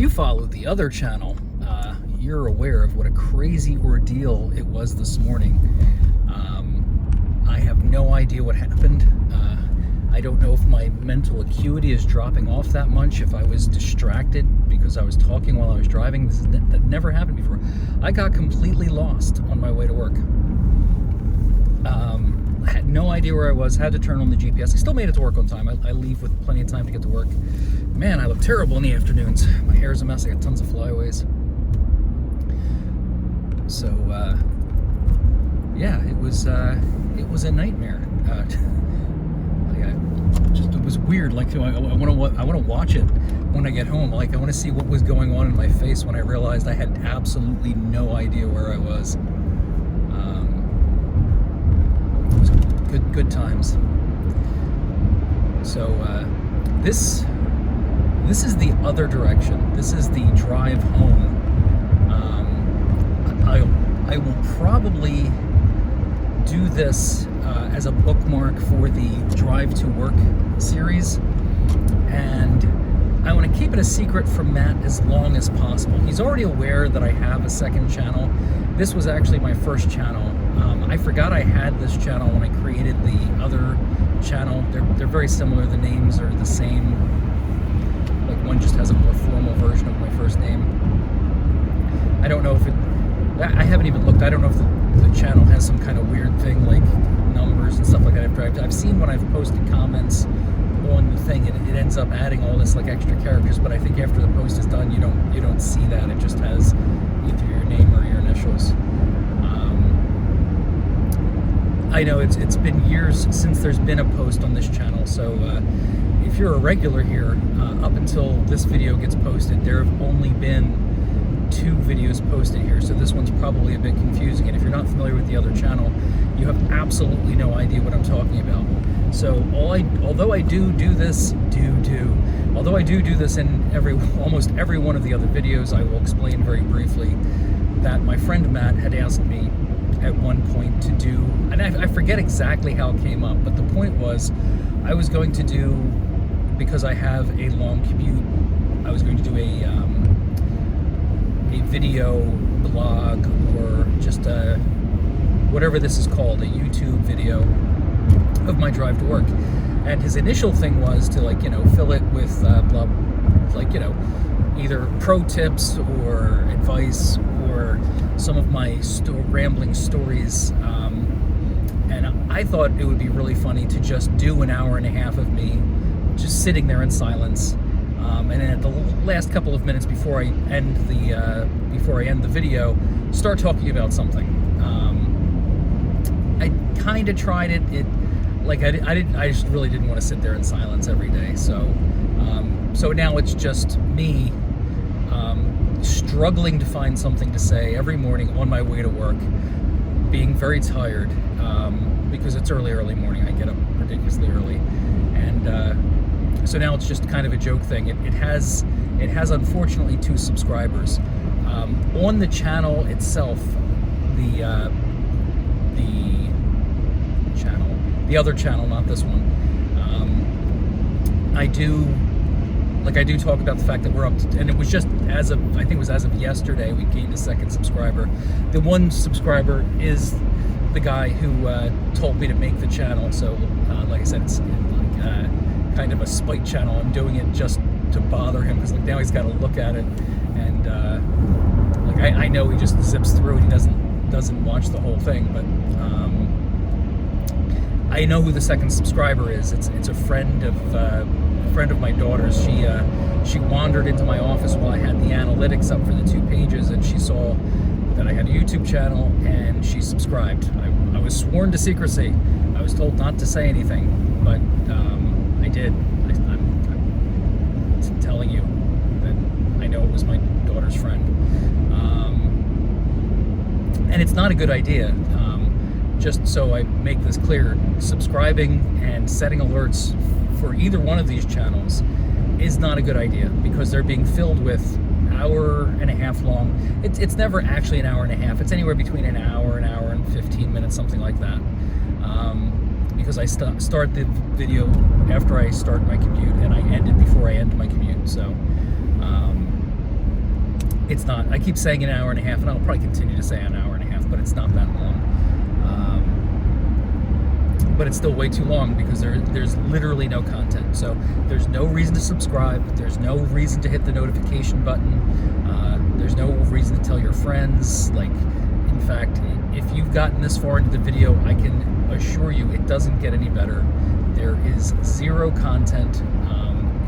you follow the other channel, you're aware of what a crazy ordeal it was this morning. I have no idea what happened. I don't know if my mental acuity is dropping off that much, if I was distracted because I was talking while I was driving. That never happened before. I got completely lost on my way to work. I had no idea where I was, had to turn on the GPS. I still made it to work on time. I leave with plenty of time to get to work. Man, I look terrible in the afternoons. My hair's a mess. I got tons of flyaways. So, yeah, it was a nightmare. It was weird. Like, I want to watch it when I get home. Like, I want to see what was going on in my face when I realized I had absolutely no idea where I was. It was good times. So this is the other direction. This is the drive home. I will probably do this as a bookmark for the Drive to Work series, and I want to keep it a secret from Matt as long as possible. He's already aware that I have a second channel. This was actually my first channel. I forgot I had this channel when I created the other channel. They're very similar. The names are the same. Like, one just has a more formal version of my first name. I don't know if it... I haven't even looked. I don't know if the channel has some kind of weird thing like numbers and stuff like that. I've seen when I've posted comments on the thing, it ends up adding all this like extra characters, but I think after the post is done, you don't see that. It just has either your name or your initials. I know it's been years since there's been a post on this channel, so if you're a regular here, up until this video gets posted, there have only been 2 videos posted here, so this one's probably a bit confusing, and if you're not familiar with the other channel, you have absolutely no idea what I'm talking about. So although I do this in almost every one of the other videos, I will explain very briefly that my friend Matt had asked me at one point to do, and I forget exactly how it came up, but the point was I was going to do, because I have a long commute, I was going to do a video blog, or just whatever this is called, a YouTube video of my drive to work. And his initial thing was to, like, fill it with either pro tips or advice or some of my rambling stories. And I thought it would be really funny to just do an hour and a half of me just sitting there in silence. And then at the last couple of minutes before I end the video, start talking about something. I kind of tried it. I just really didn't want to sit there in silence every day. So now it's just me struggling to find something to say every morning on my way to work, being very tired because it's early morning. I get up ridiculously early, and so now it's just kind of a joke thing. It has unfortunately 2 subscribers. On the channel itself, the other channel, not this one, I do talk about the fact that we're up to, and it was just I think it was as of yesterday, we gained a 2nd subscriber. The 1 subscriber is the guy who told me to make the channel. So like I said, it's kind of a spite channel. I'm doing it just to bother him, because now he's got to look at it, and I know he just zips through it. He doesn't watch the whole thing, but I know who the 2nd subscriber is. It's a friend of my daughter's. She wandered into my office while I had the analytics up for the 2 pages, and she saw that I had a YouTube channel, and she subscribed. I was sworn to secrecy. I was told not to say anything, but I did. I'm telling you that I know it was my daughter's friend. And it's not a good idea. Just so I make this clear, subscribing and setting alerts for either one of these channels is not a good idea, because they're being filled with hour and a half long. It's never actually an hour and a half. It's anywhere between an hour and 15 minutes, something like that. Because I start the video after I start my commute, and I end it before I end my commute. So It's not. I keep saying an hour and a half, and I'll probably continue to say an hour and a half, but it's not that long. But it's still way too long because there's literally no content. So there's no reason to subscribe. There's no reason to hit the notification button. There's no reason to tell your friends. Like, in fact, if you've gotten this far into the video, I can assure you it doesn't get any better. There is zero content.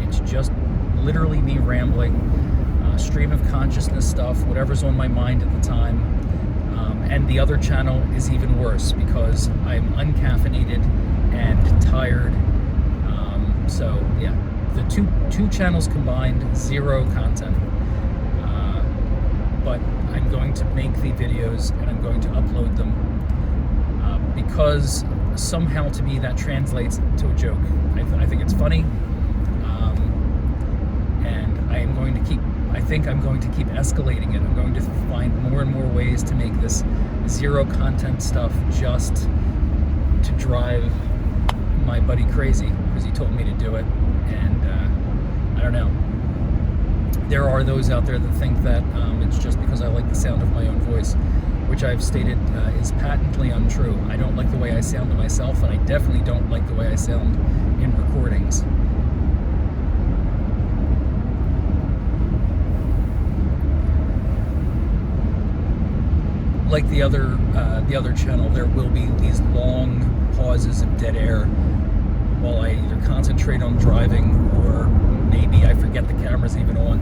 It's just literally me rambling, stream of consciousness stuff, whatever's on my mind at the time. And the other channel is even worse because I'm uncaffeinated and tired. So yeah, the two channels combined, zero content. But I'm going to make the videos and I'm going to upload them because somehow to me that translates to a joke. I think it's funny, and I think I'm going to keep escalating it. I'm going to find more and more ways to make this zero content stuff just to drive my buddy crazy because he told me to do it, and I don't know. There are those out there that think that it's just because I like the sound of my own voice, which I've stated is patently untrue. I don't like the way I sound to myself, and I definitely don't like the way I sound in recordings. Like the other channel, there will be these long pauses of dead air while I either concentrate on driving or maybe I forget the camera's even on.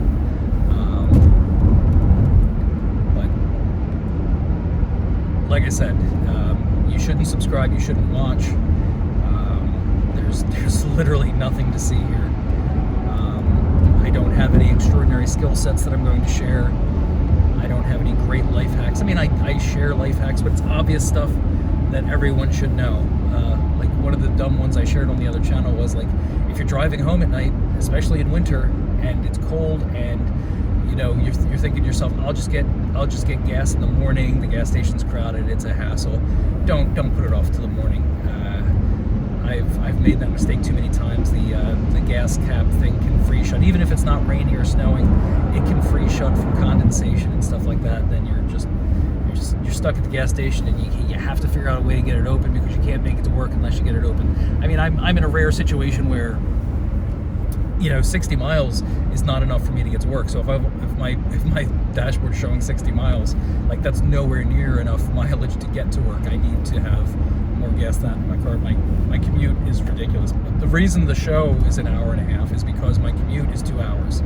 But like I said, you shouldn't subscribe, you shouldn't watch. There's literally nothing to see here. I don't have any extraordinary skill sets that I'm going to share. I don't have any great life hacks. I mean, I share life hacks, but it's obvious stuff that everyone should know. Like one of the dumb ones I shared on the other channel was like, if you're driving home at night, especially in winter, and it's cold, and you know you're thinking to yourself, I'll just get gas in the morning. The gas station's crowded. It's a hassle. Don't put it off till the morning. I've made that mistake too many times. The gas cap thing can freeze shut, even if it's not rainy or snowing. It can freeze shut from condensation and stuff like that. Then you're stuck at the gas station, and you have to figure out a way to get it open because you can't make it to work unless you get it open. I mean, I'm in a rare situation where 60 miles is not enough for me to get to work. So if my dashboard's showing 60 miles, like that's nowhere near enough mileage to get to work. I need to have more gas than in my car. My commute is ridiculous. But the reason the show is an hour and a half is because my commute is 2 hours.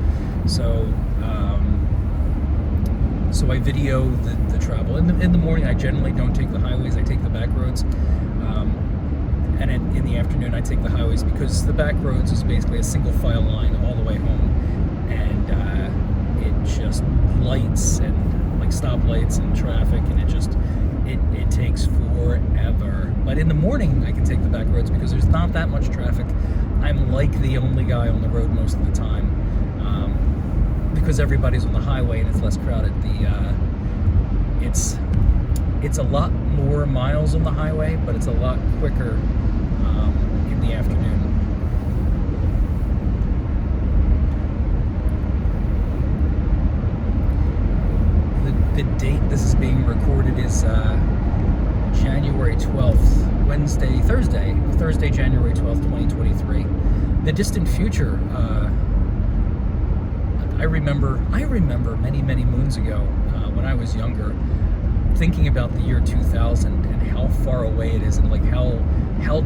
So I video the travel. In the morning, I generally don't take the highways. I take the back roads. And in the afternoon, I take the highways because the back roads is basically a single file line all the way home. And it just lights and like stoplights and traffic, and it takes forever. But in the morning, I can take the back roads because there's not that much traffic. I'm like the only guy on the road most of the time because everybody's on the highway and it's less crowded. It's a lot more miles on the highway, but it's a lot quicker in the afternoon. The date this is being recorded is January 12th, Thursday, January 12th, 2023. The distant future, I remember many, many moons ago when I was younger, thinking about the year 2000 and how far away it is, and like how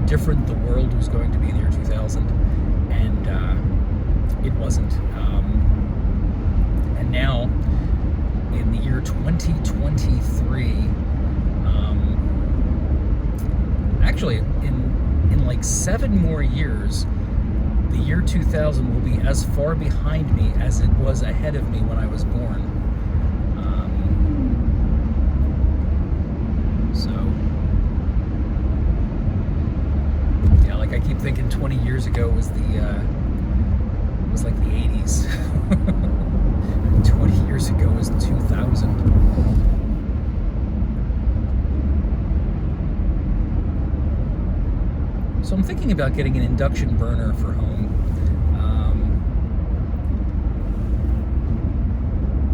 different the world was going to be in the year 2000, and it wasn't. And now, in the year 2023, actually, in like 7 more years, the year 2000 will be as far behind me as it was ahead of me when I was born. So, yeah, like I keep thinking 20 years ago was like the 80s. 20 years ago was 2000. So I'm thinking about getting an induction burner for home.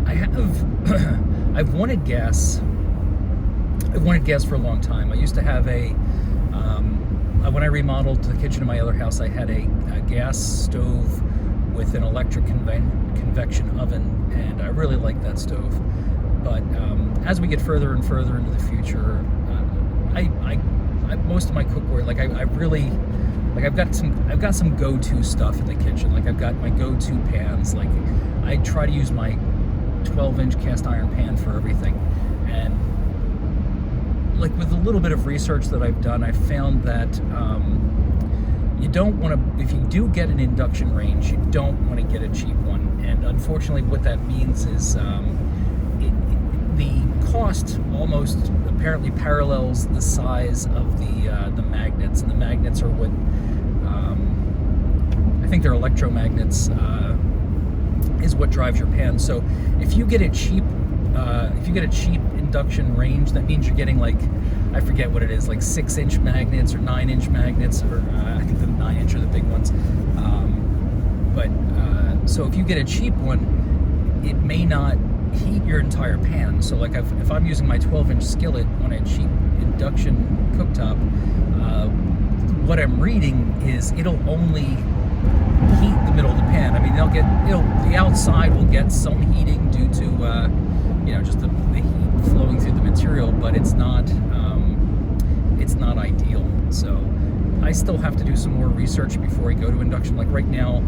I have I've wanted gas. I've wanted gas for a long time. I used to have when I remodeled the kitchen in my other house, I had a gas stove with an electric convection oven, and I really like that stove. But as we get further and further into the future, I most of my cookware, like I really, like I've got some go-to stuff in the kitchen. Like I've got my go-to pans. Like I try to use my 12-inch cast iron pan for everything, and like with a little bit of research that I've done, I found that you don't want to, if you do get an induction range, you don't want to get a cheap one. And unfortunately, what that means is the cost almost apparently parallels the size of the magnets, and the magnets are what I think they're electromagnets, is what drives your pan. So if you get a cheap induction range, that means you're getting, like, I forget what it is, like 6-inch magnets or 9-inch magnets, or I think the 9-inch are the big ones. So if you get a cheap one, it may not heat your entire pan. So like if I'm using my 12-inch skillet on a cheap induction cooktop, what I'm reading is it'll only heat the middle of the pan. I mean, the outside will get some heating due to just the heat flowing through the material, but it's not ideal. So I still have to do some more research before I go to induction. Like right now,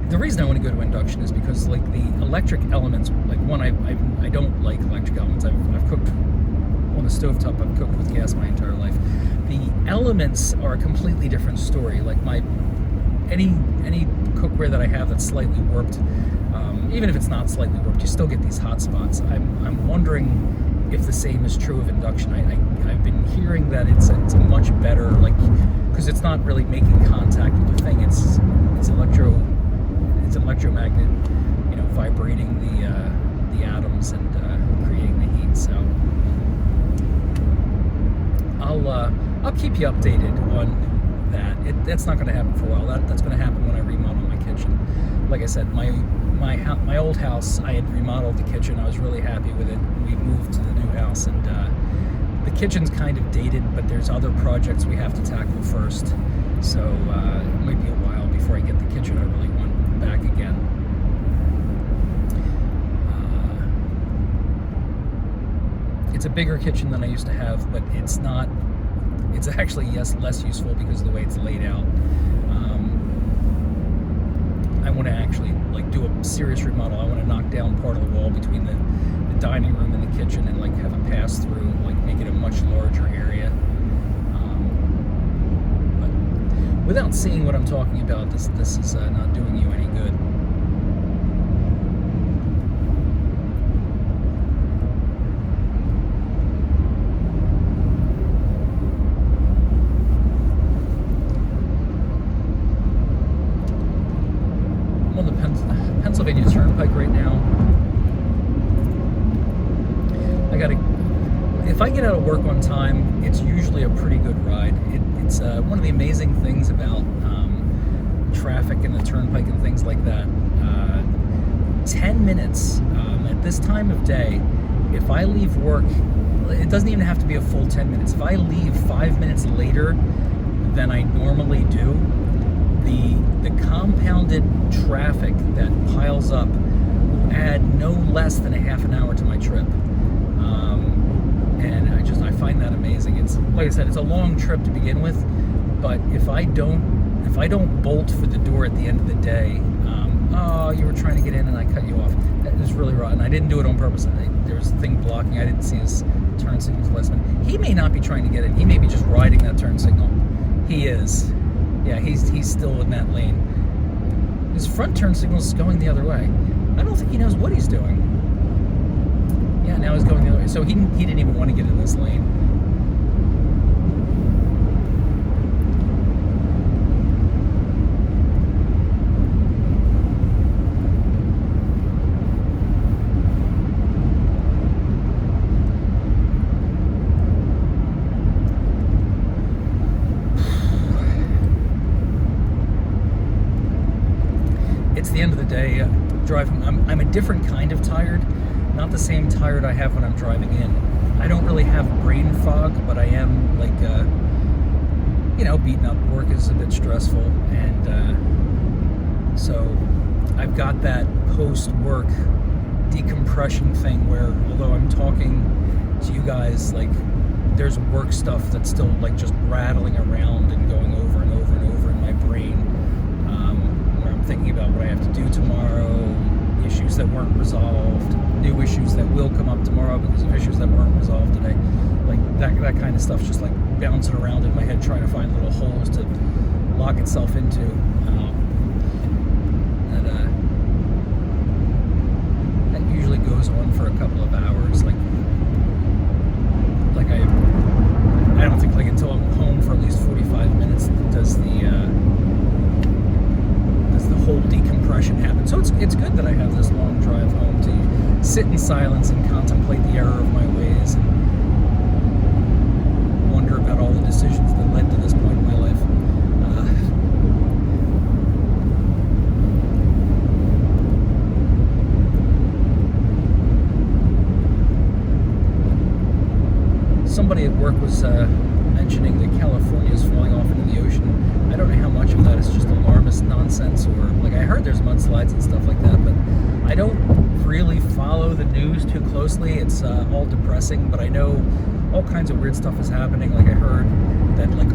the reason I want to go to induction is because, like, the electric elements, like, one, I don't like electric elements. I've cooked on the stovetop. I've cooked with gas my entire life. The elements are a completely different story. Like any cookware that I have that's slightly warped, even if it's not slightly warped, you still get these hot spots. I'm wondering if the same is true of induction. I've been hearing that it's a much better, like, because it's not really making contact with the thing. It's an electromagnet, vibrating the atoms and creating the heat. So I'll keep you updated on that. That's not going to happen for a while. That's going to happen when I remodel my kitchen. Like I said, my old house, I had remodeled the kitchen. I was really happy with it. We moved to the new house, and the kitchen's kind of dated, but there's other projects we have to tackle first. So it might be a while before I get the kitchen I really want back again. It's a bigger kitchen than I used to have, but it's not. It's actually, yes, less useful because of the way it's laid out. I want to actually, like, do a serious remodel. I want to knock down part of the wall between the dining room and the kitchen, and, like, have a pass through, like, make it a much larger area. But without seeing what I'm talking about, this is not doing you any good. I'm on the Pennsylvania Turnpike right now. If I get out of work on time, it's usually a pretty good ride. It's one of the amazing things about traffic and the turnpike and things like that. 10 minutes at this time of day, if I leave work, it doesn't even have to be a full 10 minutes. If I leave 5 minutes later than I normally do, the compounded traffic that piles up will add no less than a half an hour to my trip. And I find that amazing. It's, like I said, it's a long trip to begin with, but if I don't bolt for the door at the end of the day, oh, you were trying to get in and I cut you off. That is really rotten. I didn't do it on purpose. There was a thing blocking. I didn't see his turn signals lesson. He may not be trying to get in. He may be just riding that turn signal. He is. Yeah, he's still in that lane. His front turn signal is going the other way. I don't think he knows what he's doing. Yeah, now he's going the other way. So he didn't even want to get in this lane. It's the end of the day. drive home. I'm a different kind of tired, not the same tired I have when I'm driving in. I don't really have brain fog, but I am like, beaten up. Work is a bit stressful, and so I've got that post-work decompression thing where, although I'm talking to you guys, like, there's work stuff that's still like just rattling around and going over and over and over in my brain, where I'm thinking about what I have to do tomorrow, issues that weren't resolved, new issues that will come up tomorrow because of issues that weren't resolved today. Like that kind of stuff's just like bouncing around in my head, trying to find little holes to lock itself into. That usually goes on for a couple of hours. Like I don't think like until I'm home for at least 45 minutes does the whole decompression happen. So it's good that I have this long drive home to sit in silence and contemplate the error of my ways and wonder about all the decisions that led to this point in my life. Somebody at work was mentioning that California is falling off into the ocean. I don't know how much of that is just alarmist nonsense, or like I heard there's mudslides and stuff like that, but I don't really follow the news too closely. It's all depressing, but I know all kinds of weird stuff is happening. Like I heard that like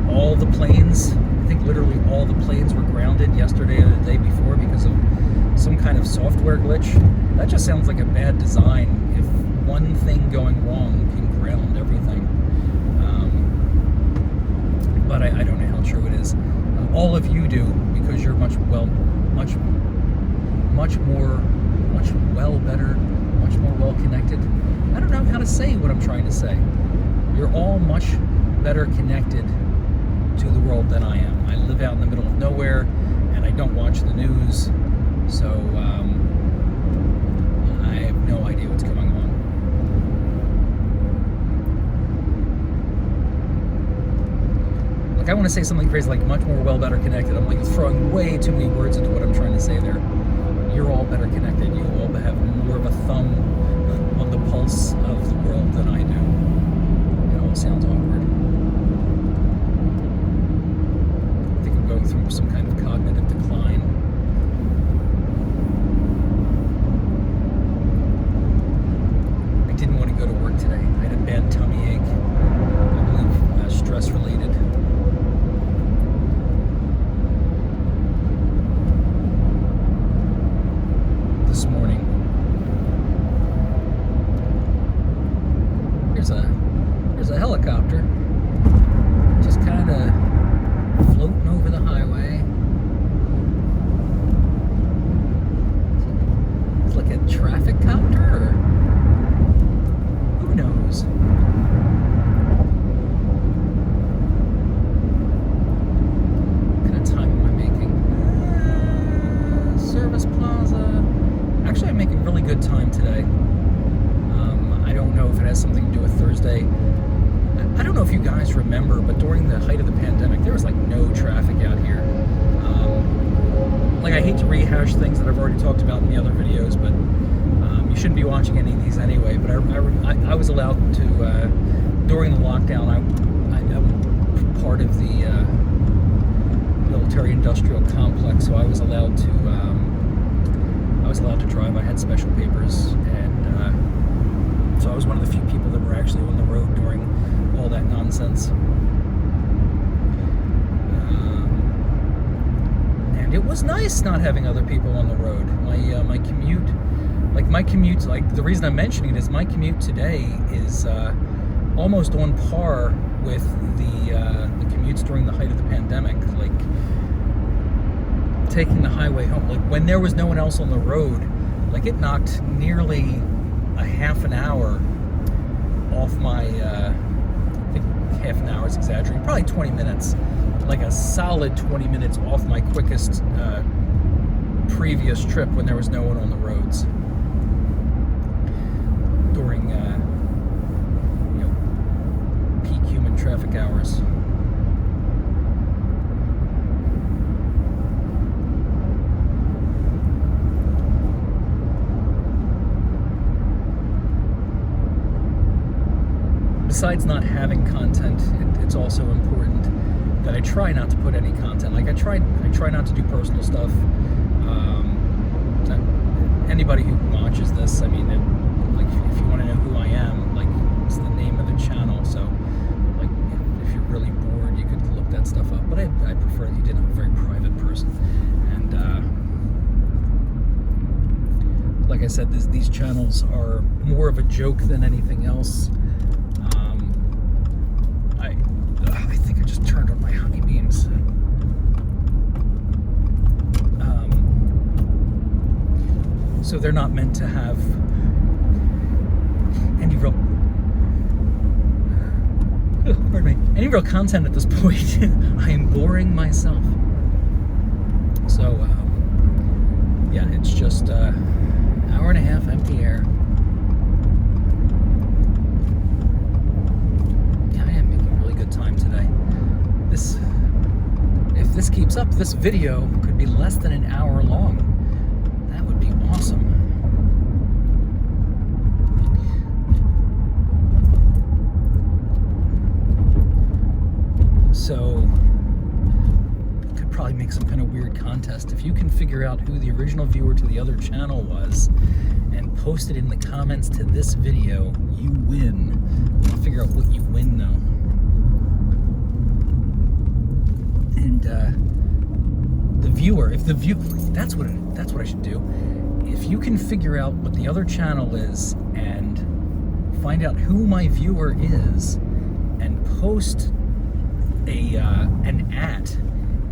all the planes, I think literally all the planes were grounded yesterday or the day before because of some kind of software glitch. That just sounds like a bad design. If one thing going wrong can ground everything. But I don't know how true it is. All of you do, because you're much more well connected. I don't know how to say what I'm trying to say. You're all much better connected to the world than I am. I live out in the middle of nowhere, and I don't watch the news, so I have no idea what's going on. I want to say something crazy like much more better connected. I'm like throwing way too many words into what I'm trying to say there. You're all better connected. You all have more of a thumb on the pulse of the world than I do. It all sounds awkward. I think I'm going through some kind of cognitive decline. I didn't want to go to work today. I had a bad tummy ache. I believe stress related. This morning. There's a helicopter just kind of floating over the highway. It's like a traffic copter, or who knows? What kind of time am I making? Service Plaza. Actually, I'm making really good time today. I don't know if it has something to do with Thursday. I don't know if you guys remember, but during the height of the pandemic, there was like no traffic out here. Like I hate to rehash things that I've already talked about in the other videos, but you shouldn't be watching any of these anyway. But I was allowed to, during the lockdown, I'm part of the military-industrial complex, so I was allowed to drive. I had special papers, and so I was one of the few people that were actually on the road during all that nonsense. And it was nice not having other people on the road. My commute, like the reason I'm mentioning it is my commute today is almost on par with the commutes during the height of the pandemic. Like taking the highway home, like when there was no one else on the road, like it knocked nearly a half an hour off my, I think half an hour is exaggerating, probably 20 minutes, like a solid 20 minutes off my quickest previous trip when there was no one on the roads during, peak human traffic hours. besides not having content, it's also important that I try not to put any content. Like I try not to do personal stuff. Anybody who watches this, I mean, like if you want to know who I am, like it's the name of the channel. So, like if you're really bored, you could look that stuff up. But I prefer that you did. I'm a very private person, and like I said, these channels are more of a joke than anything else. I think I just turned on my honey beams. So they're not meant to have any real, any real content at this point. I am boring myself. So yeah, it's just hour and a half empty air. Yeah, I am making really good time today. If this keeps up, this video could be less than an hour long. That would be awesome. So, could probably make some kind of weird contest. If you can figure out who the original viewer to the other channel was and post it in the comments to this video, you win. I'll figure out what you win though. And the viewer, that's what I should do. If you can figure out what the other channel is and find out who my viewer is and post an @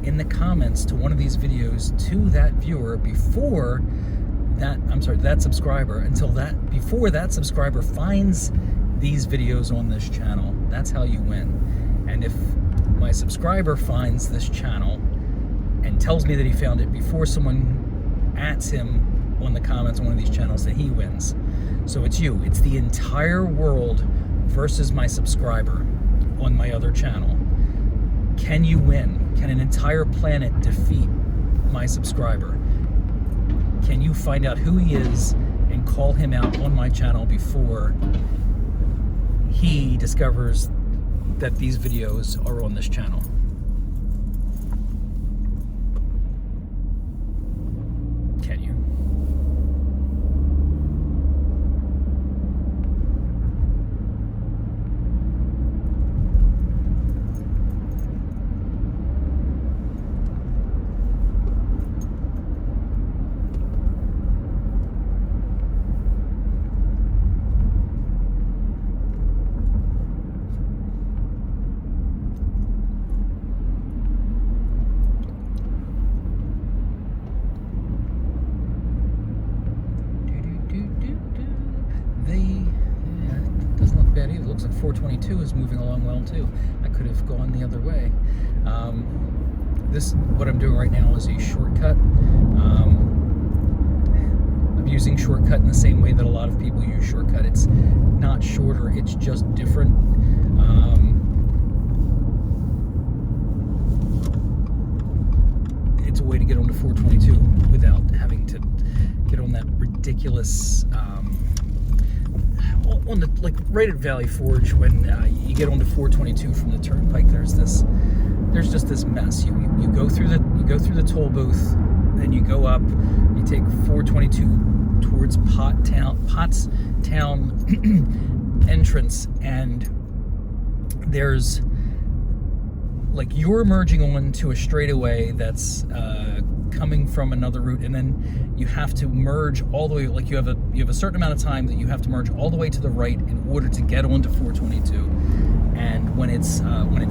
in the comments to one of these videos to that viewer before that subscriber, before that subscriber finds these videos on this channel, that's how you win. And if my subscriber finds this channel and tells me that he found it before someone @ him on the comments on one of these channels, that he wins. So it's you. It's the entire world versus my subscriber on my other channel. Can you win? Can an entire planet defeat my subscriber? Can you find out who he is and call him out on my channel before he discovers that these videos are on this channel? Can you? It doesn't look bad either. It looks like 422 is moving along well too. I could have gone the other way. What I'm doing right now is a shortcut. I'm using shortcut in the same way that a lot of people use shortcut. It's not shorter, it's just different. It's a way to get onto 422 without having to get on that ridiculous on the, like right at Valley Forge, when you get onto 422 from the turnpike, there's just this mess. You go through the toll booth, then you go up, you take 422 towards Pottstown entrance, and there's like you're merging onto a straightaway that's coming from another route, and then you have to merge all the way. Like you have a certain amount of time that you have to merge all the way to the right in order to get onto 422. And when it's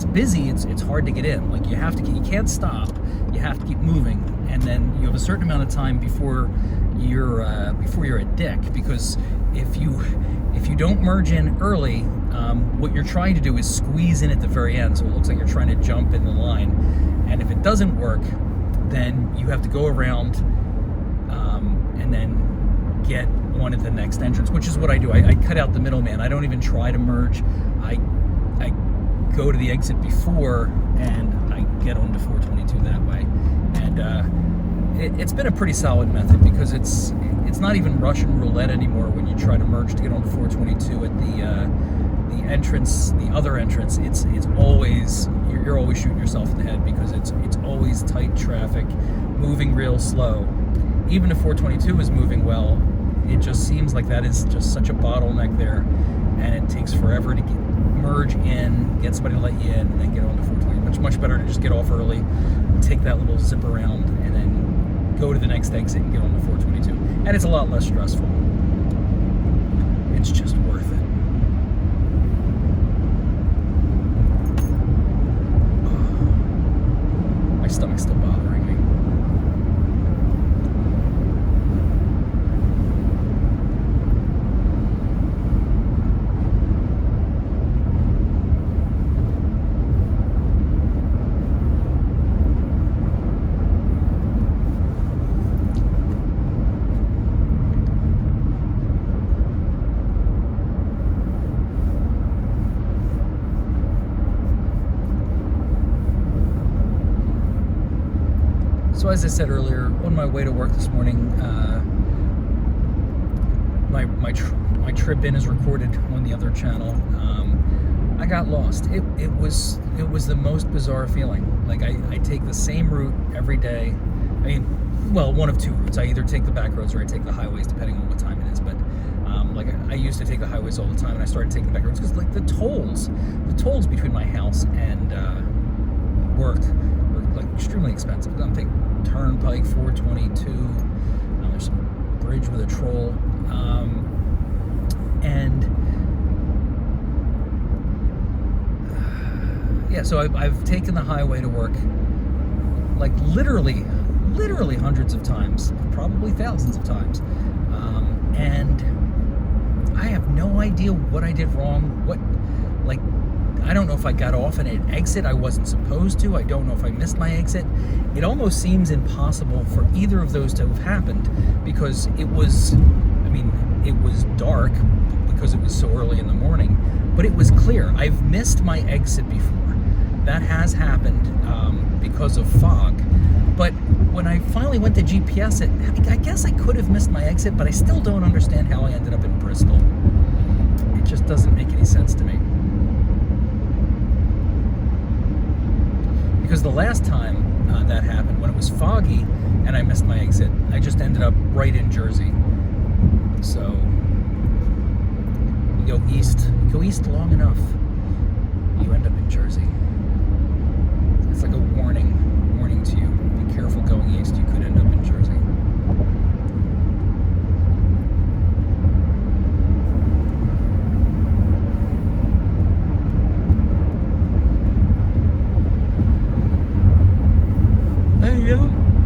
busy, it's hard to get in. Like you can't stop. You have to keep moving, and then you have a certain amount of time before you're a dick, because if you don't merge in early, what you're trying to do is squeeze in at the very end, so it looks like you're trying to jump in the line. And if it doesn't work, then you have to go around and then get one at the next entrance, which is what I do. I cut out the middleman. I don't even try to merge. I go to the exit before, and I get onto 422 that way. And it's been a pretty solid method, because it's not even Russian roulette anymore when you try to merge to get onto 422 at entrance, the other entrance, it's always, you're always shooting yourself in the head because it's always tight traffic, moving real slow. Even if 422 is moving well, it just seems like that is just such a bottleneck there, and it takes forever to merge in, get somebody to let you in, and then get on to 420. Much better to just get off early, take that little zip around, and then go to the next exit and get on to 422. And it's a lot less stressful. It's just worth it. My stomach's still bothering me. So as I said earlier, on my way to work this morning, my trip in is recorded on the other channel. I got lost. It was the most bizarre feeling. Like I take the same route every day. I mean, well, one of two routes. I either take the back roads or I take the highways, depending on what time it is. But like I used to take the highways all the time, and I started taking the back roads because like the tolls between my house and work were like extremely expensive. I'm taking Turnpike 422. There's some bridge with a troll, and yeah. So I've taken the highway to work, like literally hundreds of times, probably thousands of times, and I have no idea what I did wrong. I don't know if I got off at an exit I wasn't supposed to. I don't know if I missed my exit. It almost seems impossible for either of those to have happened because it was dark because it was so early in the morning, but it was clear. I've missed my exit before. That has happened because of fog. But when I finally went to GPS it, I guess I could have missed my exit, but I still don't understand how I ended up in Bristol. It just doesn't make any sense to me. Because the last time that happened, when it was foggy and I missed my exit, I just ended up right in Jersey. So you go east long enough, you end up in Jersey. It's like a warning to you. Be careful going east, you could end up in Jersey.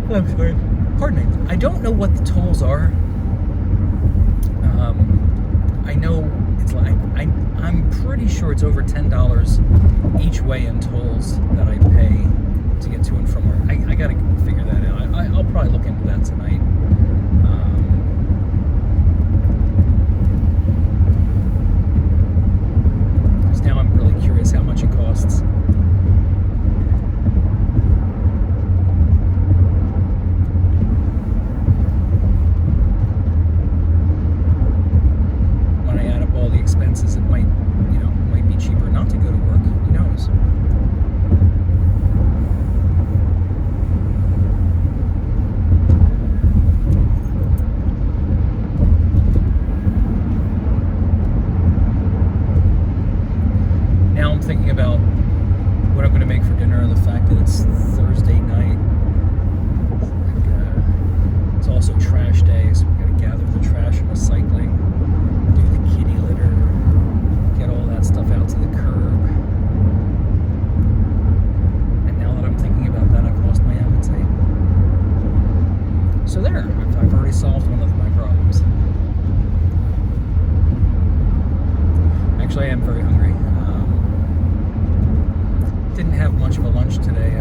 I'm sorry. Pardon me. I don't know what the tolls are. I know it's like I'm pretty sure it's over $10 each way in tolls that I pay to get to and from work. I gotta figure that out. I'll probably look into that tonight. Because now I'm really curious how much it costs. Expenses, it might be cheaper not to go to work. Who knows? Now I'm thinking about what I'm going to make for dinner, and the fact that it's Thursday night. It's also trash day, so we've got to gather the trash and recycling. Stuff out to the curb. And now that I'm thinking about that, I've lost my appetite. So there, I've already solved one of my problems. Actually, I am very hungry. Didn't have much of a lunch today.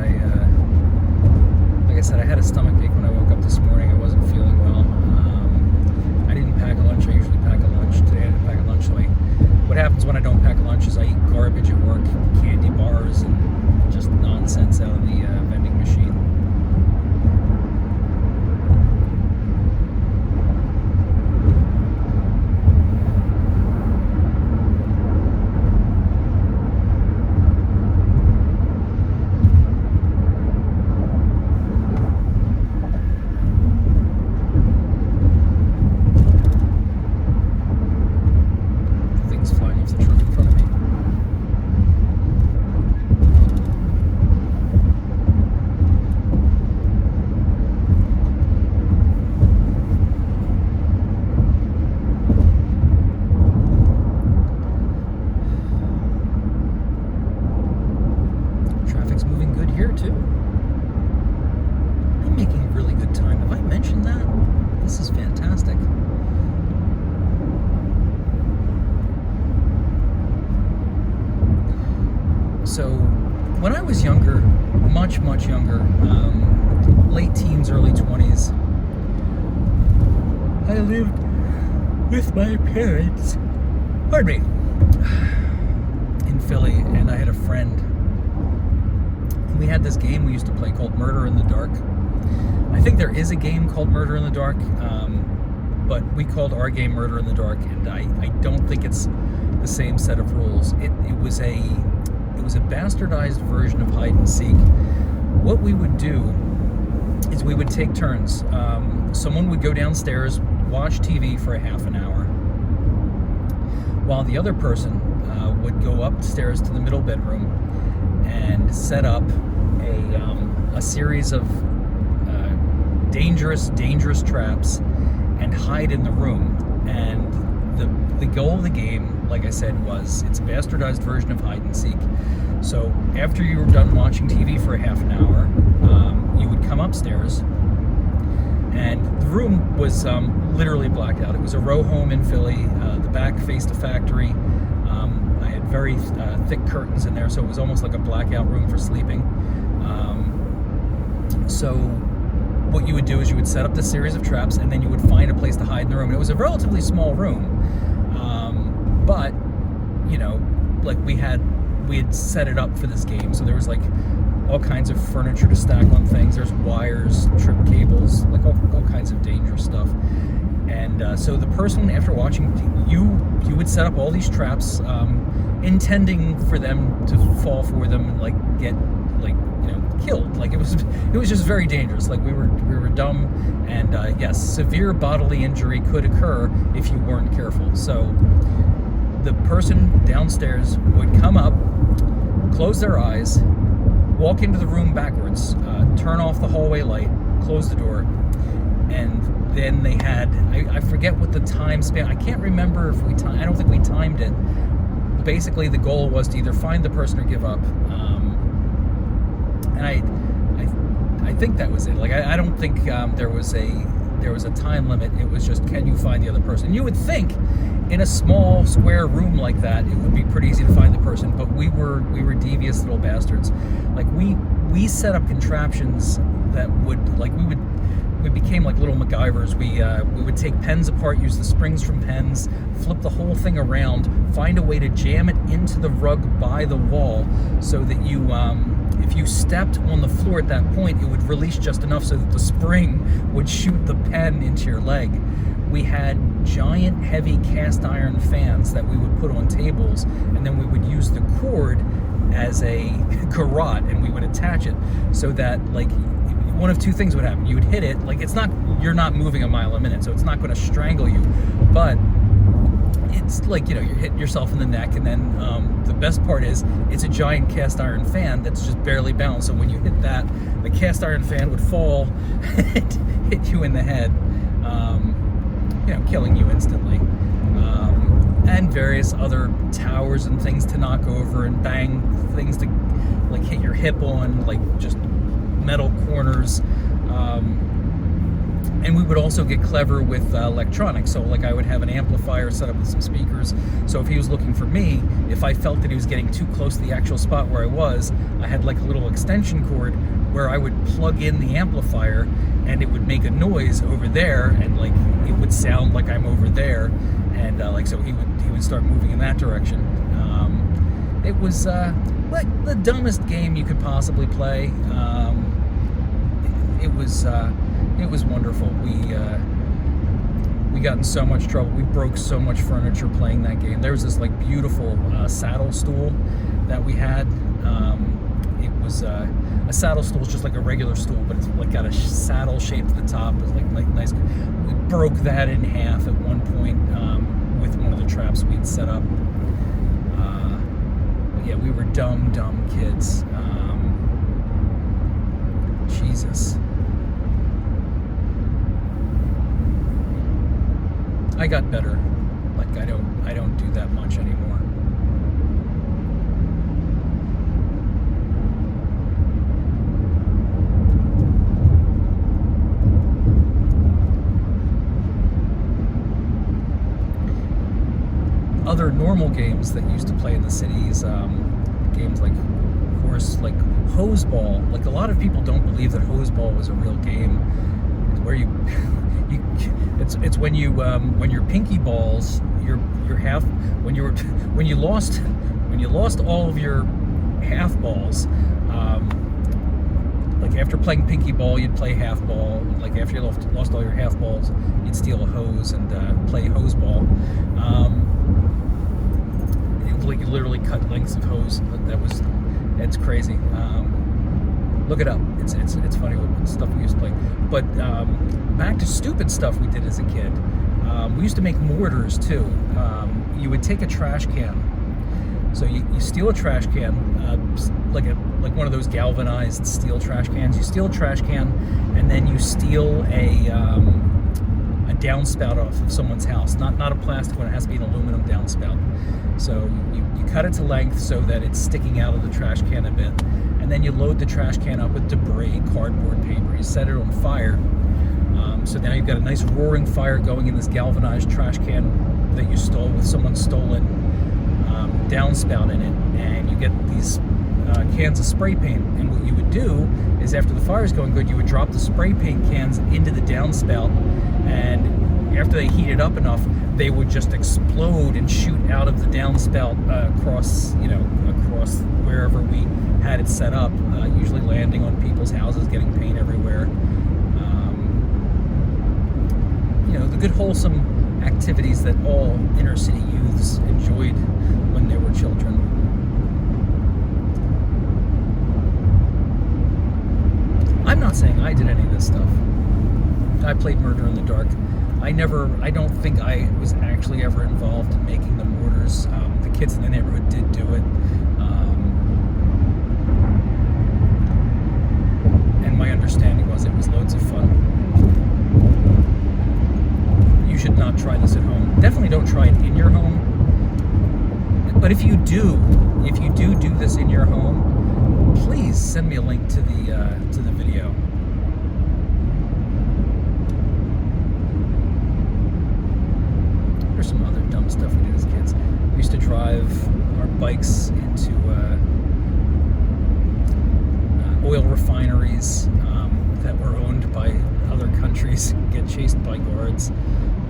Like I said, I had a stomach ache when I woke up this morning. I wasn't feeling well. I didn't pack a lunch. I usually pack a lunch. Today I didn't pack a lunch, so what happens when I don't pack a lunch is I eat garbage at work, candy bars, and just nonsense out of the vending machine. watching that. This is fantastic. So, when I was younger, much younger, late teens, early 20s, I lived with my parents, pardon me, in Philly, and I had a friend. We had this game we used to play called Murder in the Dark. I think there is a game called Murder in the Dark, but we called our game Murder in the Dark, and I don't think it's the same set of rules. It was a bastardized version of hide and seek. What we would do is we would take turns. Someone would go downstairs, watch TV for a half an hour, while the other person would go upstairs to the middle bedroom and set up a series of dangerous traps and hide in the room. And the goal of the game, like I said, was it's a bastardized version of hide and seek. So after you were done watching TV for a half an hour, you would come upstairs, and the room was literally blacked out. It was a row home in Philly. The back faced a factory. I had very thick curtains in there, so it was almost like a blackout room for sleeping. So what you would do is you would set up this series of traps, and then you would find a place to hide in the room. And it was a relatively small room, but you know, like we had set it up for this game, so there was like all kinds of furniture to stack on things. There's wires, trip cables, like all kinds of dangerous stuff. And so the person, after watching, you would set up all these traps, intending for them to fall for them and like get killed. Like it was just very dangerous. Like we were dumb, and yes, severe bodily injury could occur if you weren't careful. So the person downstairs would come up, close their eyes, walk into the room backwards, turn off the hallway light, close the door, and then they had, I forget what the time span, I can't remember if I don't think we timed it. Basically, the goal was to either find the person or give up. And I think that was it. Like I don't think there was a time limit. It was just, can you find the other person? You would think in a small square room like that, it would be pretty easy to find the person, but we were devious little bastards. Like we set up contraptions that would, like we became like little MacGyvers. We would take pens apart, use the springs from pens, flip the whole thing around, find a way to jam it into the rug by the wall, so that you if you stepped on the floor at that point, it would release just enough so that the spring would shoot the pen into your leg. We had giant, heavy cast iron fans that we would put on tables, and then we would use the cord as a garrote, and we would attach it so that, like, one of two things would happen. You would hit it, like, you're not moving a mile a minute, so it's not going to strangle you, but it's like, you're hitting yourself in the neck. And then the best part is it's a giant cast iron fan that's just barely balanced, so when you hit that, the cast iron fan would fall and hit you in the head, killing you instantly. And various other towers and things to knock over and bang things to like hit your hip on, like just metal corners. And we would also get clever with electronics. So like I would have an amplifier set up with some speakers. So if he was looking for me, if I felt that he was getting too close to the actual spot where I was, I had like a little extension cord where I would plug in the amplifier, and it would make a noise over there, and like it would sound like I'm over there, and so he would start moving in that direction. It was like the dumbest game you could possibly play. It was wonderful. We got in so much trouble. We broke so much furniture playing that game. There was this like beautiful saddle stool that we had. It was a saddle stool is just like a regular stool, but it's like got a saddle shape at the top. It's like nice. We broke that in half at one point with one of the traps we'd set up. But yeah, we were dumb kids. Jesus. I got better. Like I don't do that much anymore. normal games that used to play in the cities, games like hose ball. Like, a lot of people don't believe that hose ball was a real game. It's where it's when your pinky balls, your half, when you lost all of your half balls. Like, after playing pinky ball, you'd play half ball. Like, after you lost all your half balls, you'd steal a hose and play hose ball. Like, you literally cut lengths of hose. It's crazy. Look it up. It's funny what stuff we used to play. But back to stupid stuff we did as a kid. We used to make mortars too. You would take a trash can. So you steal a trash can, like one of those galvanized steel trash cans. You steal a trash can, and then you steal a downspout off of someone's house. Not a plastic one. It has to be an aluminum downspout. So you cut it to length so that it's sticking out of the trash can a bit, and then you load the trash can up with debris, cardboard, paper. You set it on fire. So now you've got a nice roaring fire going in this galvanized trash can that you stole with someone's stolen downspout in it, and you get these cans of spray paint. And what you would do is, after the fire's going good, you would drop the spray paint cans into the downspout, and after they heated up enough, they would just explode and shoot out of the downspout across wherever we had it set up, usually landing on people's houses, getting paint everywhere. The good wholesome activities that all inner city youths enjoyed when they were children. I'm not saying I did any of this stuff. I played Murder in the Dark. I don't think I was actually ever involved in making the mortars. The kids in the neighborhood did do it. And my understanding was it was loads of fun. You should not try this at home. Definitely don't try it in your home. But if you do this in your home, please send me a link to the video. There's some other dumb stuff we did as kids. We used to drive our bikes into oil refineries that were owned by other countries, get chased by guards.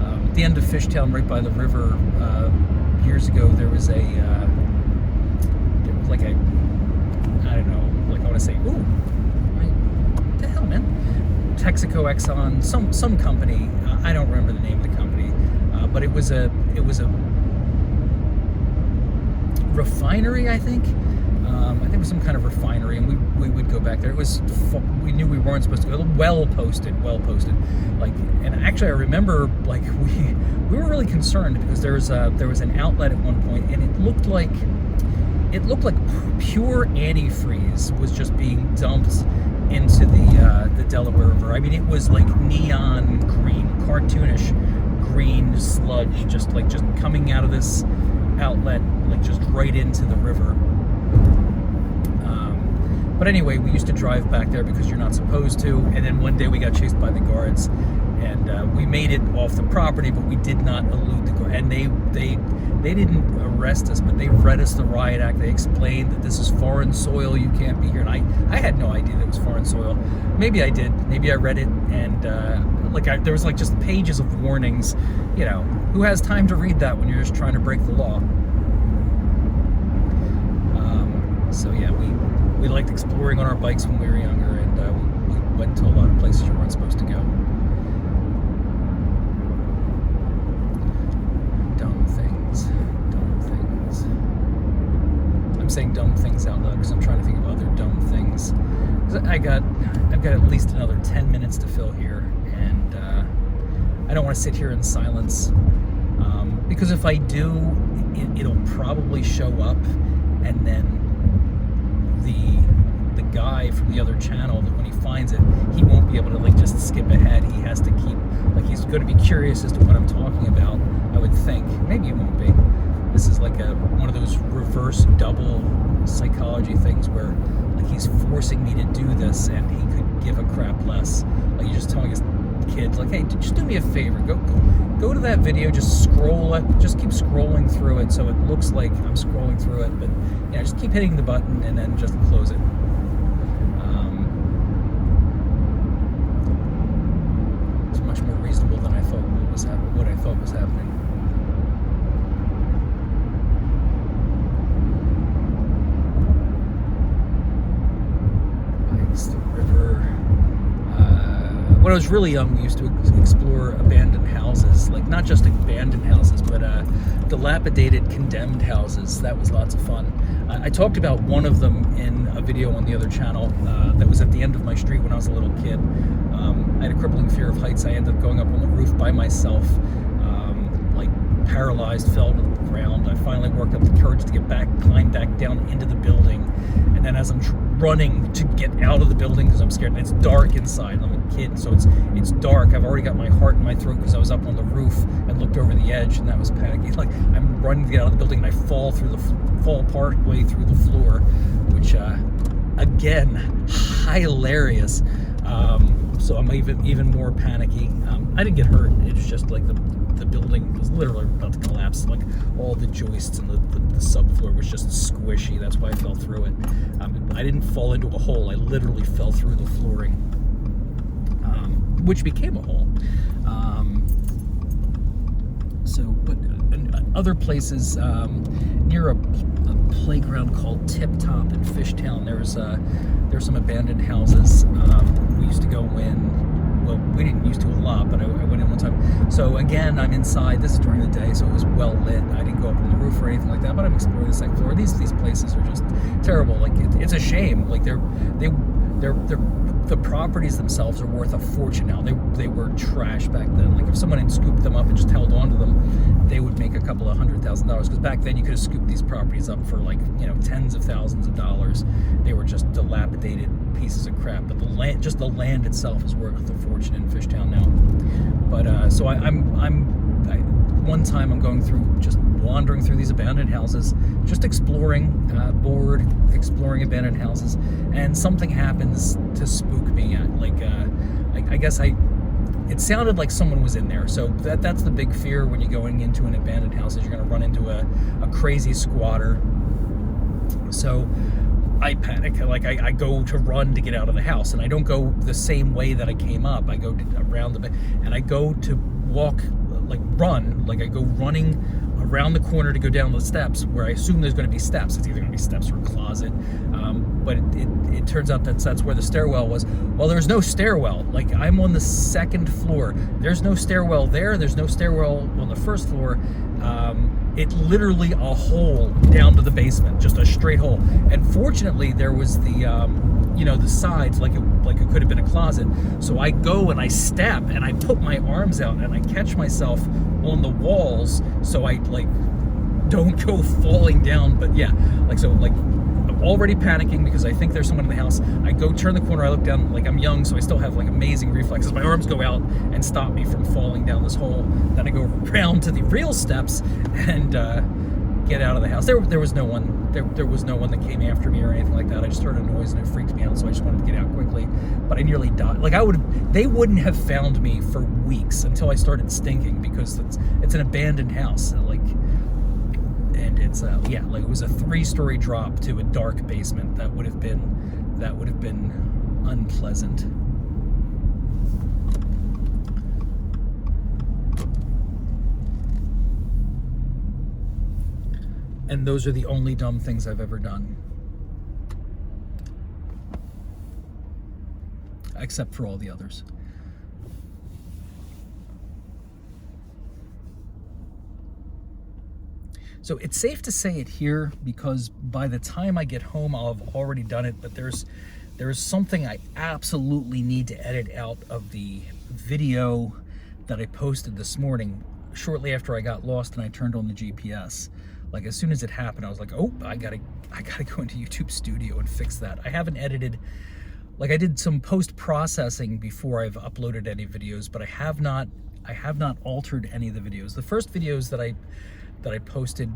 At the end of Fishtown, right by the river, years ago, there was I don't know, I want to say, what the hell, man? Texaco, Exxon, some company. I don't remember the name of the company, but it was a refinery, I think. I think it was some kind of refinery, and we would go back there. It was, we knew we weren't supposed to go. Well posted. And actually, I remember, we were really concerned because there was an outlet at one point, and it looked like pure antifreeze was just being dumped into the Delaware River. I mean, it was like neon green, cartoonish green sludge, just coming out of this outlet, just right into the river. But anyway, we used to drive back there because you're not supposed to. And then one day we got chased by the guards, and we made it off the property, but we did not elude the guard. And they didn't arrest us, but they read us the riot act. They explained that this is foreign soil, you can't be here. And I had no idea that it was foreign soil. Maybe I did. Maybe I read it, and there was just pages of warnings. Who has time to read that when you're just trying to break the law? So yeah, we liked exploring on our bikes when we were younger, and we went to a lot of places you weren't supposed to go. Dumb things. I'm saying dumb things out loud because I'm trying to think of other dumb things. I've got at least another 10 minutes to fill here, and I don't want to sit here in silence, because if I do, it'll probably show up, and then the guy from the other channel, that when he finds it, he won't be able to just skip ahead. He has to keep, he's going to be curious as to what I'm talking about, I would think. Maybe it won't be. This is one of those reverse double psychology things where he's forcing me to do this, and he could give a crap less. Like, you're just telling his kids, like, hey, just do me a favor, go to that video, just scroll it, just keep scrolling through it so it looks like I'm scrolling through it, but yeah, just keep hitting the button and then just close it. It's much more reasonable than I thought what I thought was happening. The river. When I was really young, we used to explore abandoned houses, like not just abandoned houses, but dilapidated, condemned houses. That was lots of fun. I talked about one of them in a video on the other channel that was at the end of my street when I was a little kid. I had a crippling fear of heights. I ended up going up on the roof by myself, like paralyzed, fell to the ground. I finally worked up the courage to climb back down into the building. And then as I'm running to get out of the building because I'm scared, and it's dark inside. I'm a kid, so it's dark. I've already got my heart in my throat because I was up on the roof and looked over the edge, and that was panicky. Like, I'm running to get out of the building, and I fall part way through the floor, which again, hilarious. So I'm even more panicky. I didn't get hurt. It's just like the building was literally about to collapse. Like, all the joists and the subfloor was just squishy. That's why I fell through it. I didn't fall into a hole. I literally fell through the flooring, which became a hole. But in other places, near a playground called Tip Top in Fishtown, there's some abandoned houses. We used to go in. Well, we didn't used to a lot, but I went in one time. So again, I'm inside. This is during the day, so it was well lit. I didn't go up on the roof or anything like that, but I'm exploring the second floor. These places are just terrible. Like, it's a shame. Like, the properties themselves are worth a fortune now. They were trash back then. Like, if someone had scooped them up and just held on to them, they would make a couple of $100,000. Because back then you could have scooped these properties up for, like, tens of thousands of dollars. They were just dilapidated pieces of crap. But the land itself is worth a fortune in Fishtown now. But so one time I'm going through, just wandering through these abandoned houses, just exploring, bored, exploring abandoned houses, and something happens to spook me. I guess it sounded like someone was in there. So that's the big fear when you're going into an abandoned house, is you're going to run into a crazy squatter. So I panic. Like, I go to run to get out of the house, and I don't go the same way that I came up. I go around and I go to walk, run. Like, I go running around the corner to go down the steps, where I assume there's going to be steps. It's either going to be steps or a closet. But it turns out that's where the stairwell was. Well, there's no stairwell. Like, I'm on the second floor. There's no stairwell there. There's no stairwell on the first floor. It literally a hole down to the basement, just a straight hole. And fortunately, there was the sides, like it could have been a closet. So I go and I step and I put my arms out and I catch myself on the walls, so I don't go falling down. But yeah, I'm already panicking because I think there's someone in the house. I go turn the corner, I look down, like, I'm young, so I still have amazing reflexes. My arms go out and stop me from falling down this hole. Then I go around to the real steps and get out of the house. There was no one. There was no one that came after me or anything like that. I just heard a noise and it freaked me out, so I just wanted to get out quickly. But I nearly died. They wouldn't have found me for weeks until I started stinking, because it's an abandoned house. And it's it was a 3-story drop to a dark basement. That would have been unpleasant. And those are the only dumb things I've ever done. Except for all the others. So it's safe to say it here, because by the time I get home, I'll have already done it. But there is something I absolutely need to edit out of the video that I posted this morning, shortly after I got lost and I turned on the GPS. Like, as soon as it happened, I was like, oh, I gotta go into YouTube Studio and fix that. I haven't edited, I did some post-processing before I've uploaded any videos, but I have not altered any of the videos. The first videos that I posted,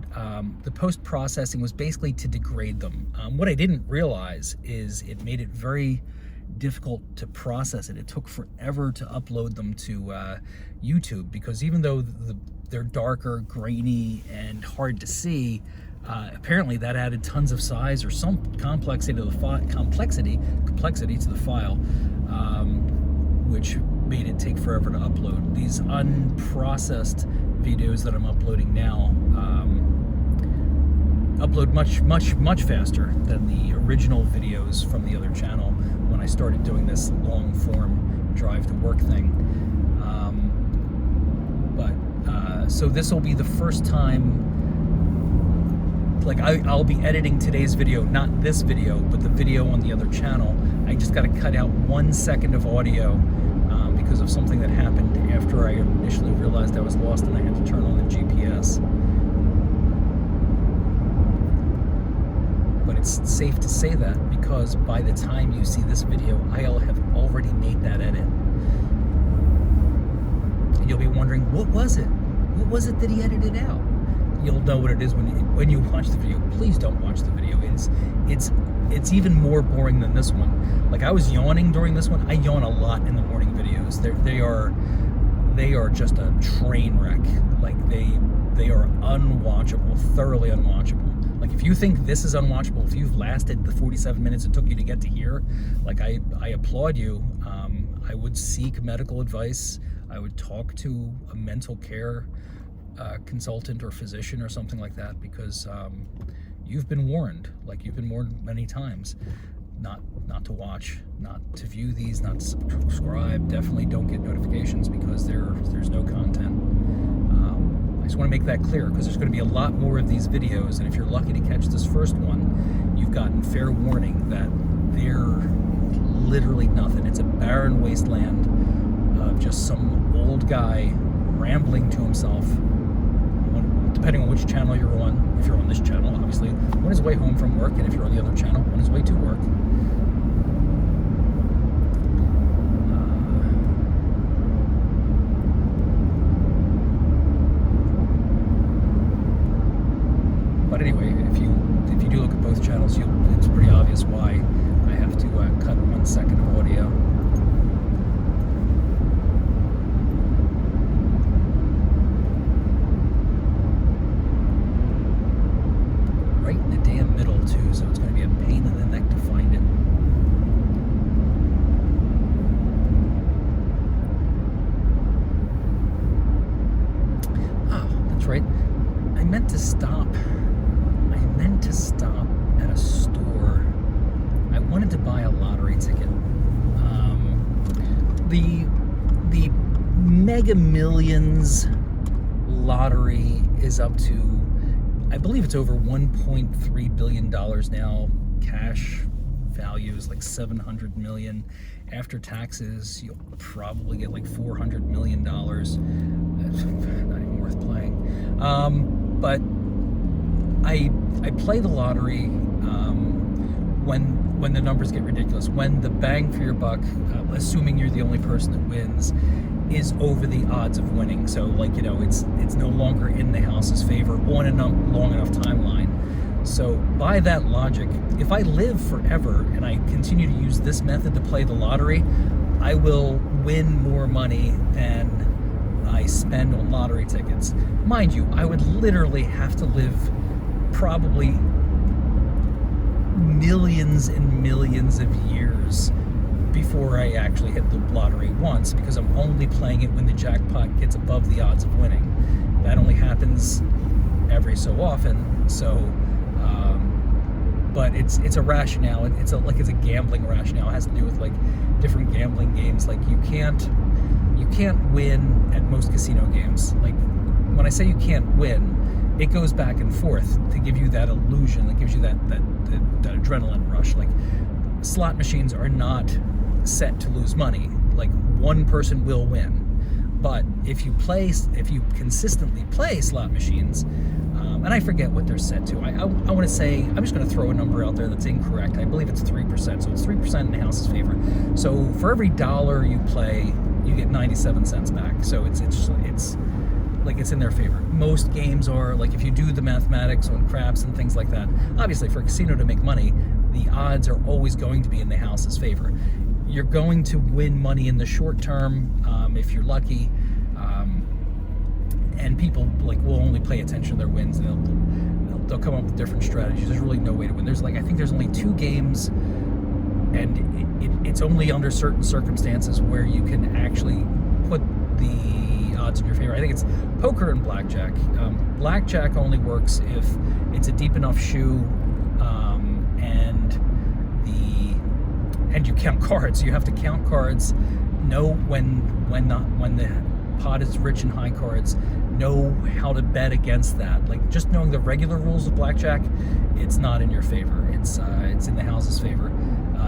the post-processing was basically to degrade them. What I didn't realize is it made it very difficult to process it. It took forever to upload them to YouTube, because even though they're darker, grainy, and hard to see, apparently that added tons of size or some complexity to the file, which made it take forever to upload. These unprocessed videos that I'm uploading now upload much faster than the original videos from the other channel when I started doing this long form drive to work thing. So this will be the first time, like I'll be editing today's video, not this video, but the video on the other channel. I just got to cut out 1 second of audio because of something that happened after I initially realized I was lost and I had to turn on the GPS. But it's safe to say that because by the time you see this video, I'll have already made that edit. And you'll be wondering, what was it? What was it that he edited out? You'll know what it is when you watch the video. Please don't watch the video. It's even more boring than this one. Like, I was yawning during this one. I yawn a lot in the morning videos. They are just a train wreck. Like they are unwatchable, thoroughly unwatchable. Like, if you think this is unwatchable, if you've lasted the 47 minutes it took you to get to here, like I applaud you. I would seek medical advice. I would talk to a mental care consultant or physician or something like that, because you've been warned. Like, you've been warned many times not to watch, not to view these, not to subscribe. Definitely don't get notifications because there's no content. I just want to make that clear because there's going to be a lot more of these videos, and if you're lucky to catch this first one, you've gotten fair warning that they're literally nothing. It's a barren wasteland of just some old guy rambling to himself, depending on which channel you're on. If you're on this channel, obviously, on his way home from work, and if you're on the other channel, on his way to work. But anyway, if you do look at both channels, it's pretty obvious why I have to cut 1 second of audio. Right in the damn middle too, so it's going to be a pain in the neck to find it. Oh, that's right. I meant to stop at a store. I wanted to buy a lottery ticket. The Mega Millions lottery is up to, I believe it's over $1.3 billion now. Cash value is like $700 million. After taxes, you'll probably get like $400 million. That's not even worth playing. But I play the lottery when the numbers get ridiculous, when the bang for your buck, assuming you're the only person that wins, is over the odds of winning. So, like, you know, it's no longer in the house's favor on a long enough timeline. So by that logic, if I live forever and I continue to use this method to play the lottery, I will win more money than I spend on lottery tickets. Mind you, I would literally have to live probably millions and millions of years before I actually hit the lottery once, because I'm only playing it when the jackpot gets above the odds of winning. That only happens every so often. So, but it's a rationale. It's a gambling rationale. It has to do with like different gambling games. Like you can't win at most casino games. Like when I say you can't win, it goes back and forth to give you that illusion, that gives you that adrenaline rush. Like, slot machines are not set to lose money. Like, one person will win. But if you consistently play slot machines, and I forget what they're set to. I want to say, I'm just going to throw a number out there that's incorrect. I believe it's 3%. So it's 3% in the house's favor. So for every dollar you play, you get 97 cents back. So it's like it's in their favor. Most games are, like, if you do the mathematics on craps and things like that, obviously for a casino to make money, the odds are always going to be in the house's favor. you're going to win money in the short term if you're lucky, and people will only pay attention to their wins, and they'll come up with different strategies. There's really no way to win. There's I think there's only 2 games, and it's only under certain circumstances where you can actually put the odds in your favor. I think it's poker and blackjack. Blackjack only works if it's a deep enough shoe, and you count cards. You have to count cards, know when the pot is rich and high cards, know how to bet against that. Just knowing the regular rules of blackjack, it's not in your favor. It's in the house's favor.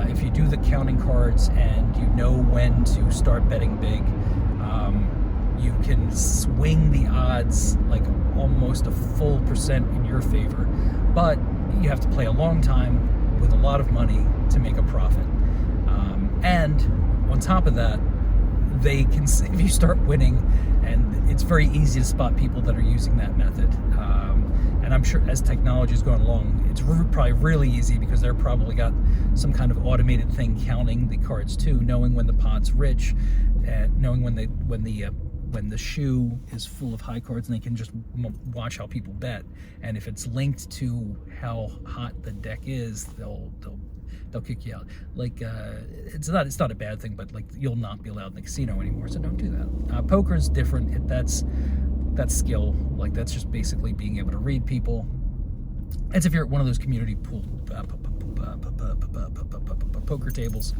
If you do the counting cards and you know when to start betting big, you can swing the odds almost a full percent in your favor. But you have to play a long time with a lot of money to make a profit. And on top of that, if you start winning, and it's very easy to spot people that are using that method. And I'm sure as technology has gone along, it's probably really easy because they're probably got some kind of automated thing counting the cards too, knowing when the pot's rich, and knowing when the shoe is full of high cards, and they can just watch how people bet. And if it's linked to how hot the deck is, they'll kick you out. It's not a bad thing, but you'll not be allowed in the casino anymore, so don't do that. Poker is different. That's skill. That's just basically being able to read people. It's if you're at one of those community pool poker tables.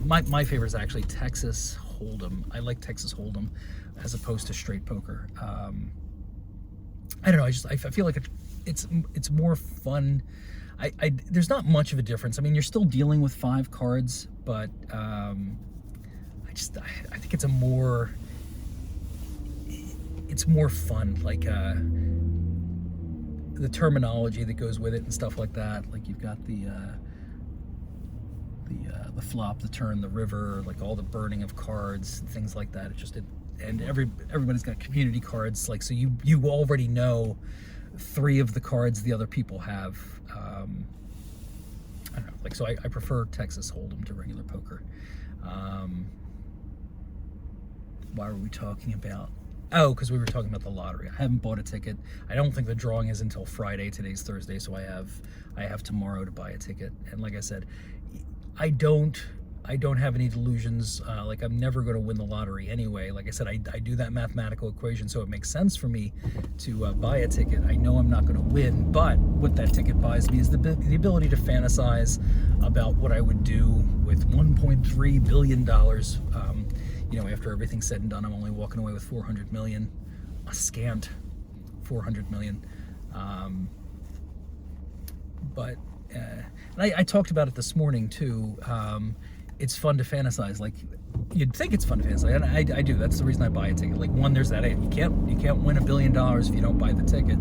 My favorite is actually Texas Hold'em. I like Texas Hold'em as opposed to straight poker. I don't know. I feel like it's more fun. There's not much of a difference. I mean, you're still dealing with 5 cards, but I think it's more fun. The terminology that goes with it and stuff like that. You've got the flop, the turn, the river, all the burning of cards, things like that. And everybody's got community cards. So you already know 3 of the cards the other people have. I don't know. So I prefer Texas Hold'em to regular poker. Why were we talking about? Oh, because we were talking about the lottery. I haven't bought a ticket. I don't think the drawing is until Friday. Today's Thursday, so I have tomorrow to buy a ticket. And like I said, I don't have any delusions. I'm never going to win the lottery anyway. Like I said, I do that mathematical equation, so it makes sense for me to buy a ticket. I know I'm not going to win, but what that ticket buys me is the ability to fantasize about what I would do with $1.3 billion. After everything's said and done, I'm only walking away with $400 million, a scant $400 million. But I talked about it this morning too. It's fun to fantasize. You'd think it's fun to fantasize, and I do. That's the reason I buy a ticket. One, there's that. You can't win $1 billion if you don't buy the ticket.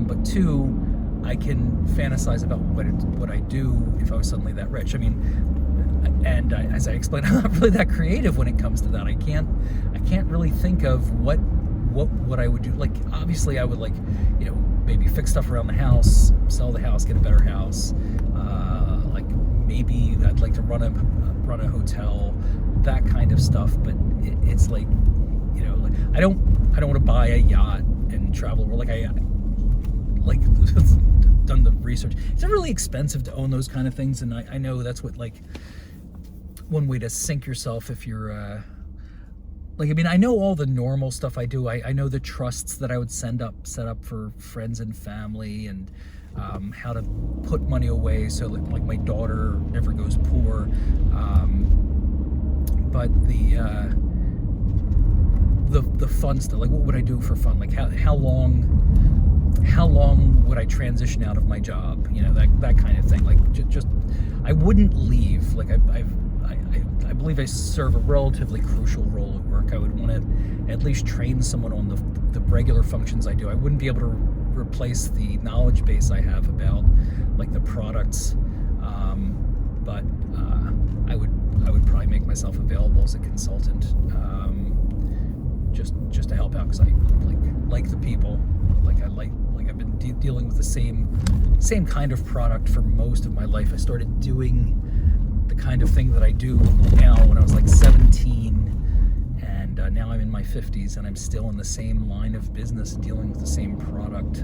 But 2, I can fantasize about what I do if I was suddenly that rich. I mean, and as I explained, I'm not really that creative when it comes to that. I can't really think of what I would do. Obviously, I would maybe fix stuff around the house, sell the house, get a better house. Maybe I'd like to run a hotel, that kind of stuff. But it's I don't want to buy a yacht and travel. Done the research. It's really expensive to own those kind of things, and I know that's what one way to sink yourself if you're I know all the normal stuff I do. I know the trusts that I would set up for friends and family, and how to put money away so that my daughter never goes poor. But the fun stuff, what would I do for fun? How long would I transition out of my job? That kind of thing. Just I wouldn't leave. I believe I serve a relatively crucial role at work. I would want to at least train someone on the regular functions I do. I wouldn't be able to replace the knowledge base I have about the products, but I would probably make myself available as a consultant, just to help out, because I like the people. I've been dealing with the same kind of product for most of my life. I started doing the kind of thing that I do now when I was like 17, and now I'm in my 50s, and I'm still in the same line of business dealing with the same products.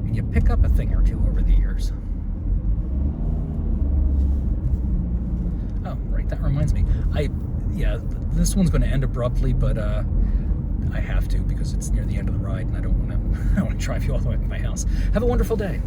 And you pick up a thing or two over the years. Oh, right, that reminds me. This one's going to end abruptly, but I have to because it's near the end of the ride, and I don't want to drive you all the way to my house. Have a wonderful day.